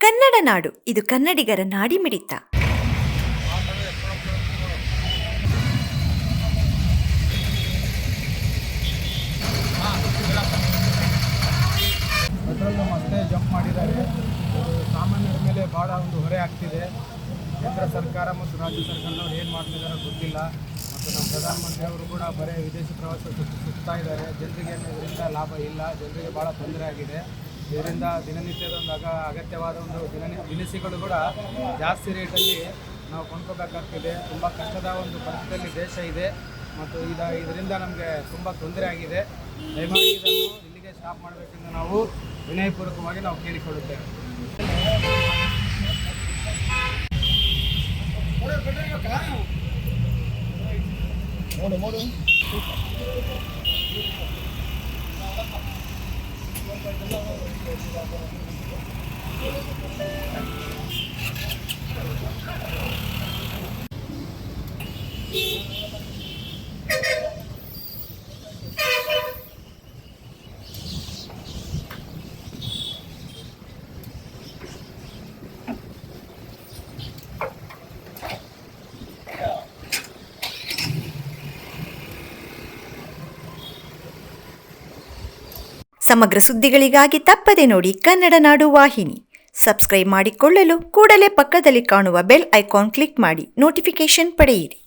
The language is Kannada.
ಕನ್ನಡ ನಾಡು, ಇದು ಕನ್ನಡಿಗರ ನಾಡಿಮಿಡಿತ. ಅದರಲ್ಲೂ ಮತ್ತೆ ಜಂಪ್ ಮಾಡಿದ್ದಾರೆ. ಅದು ಸಾಮಾನ್ಯರ ಮೇಲೆ ಭಾಳ ಒಂದು ಹೊರೆ ಆಗ್ತಿದೆ. ಕೇಂದ್ರ ಸರ್ಕಾರ ಮತ್ತು ರಾಜ್ಯ ಸರ್ಕಾರದವ್ರು ಏನು ಮಾಡ್ತಿದ್ದಾರೋ ಗೊತ್ತಿಲ್ಲ. ಮತ್ತು ನಮ್ಮ ಪ್ರಧಾನಮಂತ್ರಿ ಅವರು ಕೂಡ ಬರೀ ವಿದೇಶಿ ಪ್ರವಾಸ ಸುತ್ತಾ ಇದ್ದಾರೆ. ಜನರಿಗೆ ಇದರಿಂದ ಲಾಭ ಇಲ್ಲ, ಜನರಿಗೆ ಭಾಳ ತೊಂದರೆ ಆಗಿದೆ. ಇದರಿಂದ ದಿನನಿತ್ಯದ ಒಂದು ಅಗತ್ಯವಾದ ಒಂದು ದಿನಸಿಗಳು ಕೂಡ ಜಾಸ್ತಿ ರೇಟಲ್ಲಿ ನಾವು ಕೊಂಡ್ಕೋಬೇಕಾಗ್ತಿದೆ. ತುಂಬ ಕಷ್ಟದ ಒಂದು ಪರಿಸ್ಥಿತಿಯಲ್ಲಿ ದೇಶ ಇದೆ ಮತ್ತು ಇದರಿಂದ ನಮಗೆ ತುಂಬ ತೊಂದರೆ ಆಗಿದೆ. ದಯಮಾಡಿ ಇದನ್ನು ಇಲ್ಲಿಗೆ ಸ್ಟಾಪ್ ಮಾಡಬೇಕೆಂದು ನಾವು ವಿನಯಪೂರ್ವಕವಾಗಿ ನಾವು ಕೇಳಿಕೊಳ್ಳುತ್ತೇವೆ. ಸಮಗ್ರ ಸುದ್ದಿಗಳಿಗಾಗಿ ತಪ್ಪದೆ ನೋಡಿ ಕನ್ನಡ ನಾಡು ವಾಹಿನಿ. ಸಬ್ಸ್ಕ್ರೈಬ್ ಮಾಡಿಕೊಳ್ಳಲು ಕೂಡಲೇ ಪಕ್ಕದಲ್ಲಿ ಕಾಣುವ ಬೆಲ್ ಐಕಾನ್ ಕ್ಲಿಕ್ ಮಾಡಿ ನೋಟಿಫಿಕೇಶನ್ ಪಡೆಯಿರಿ.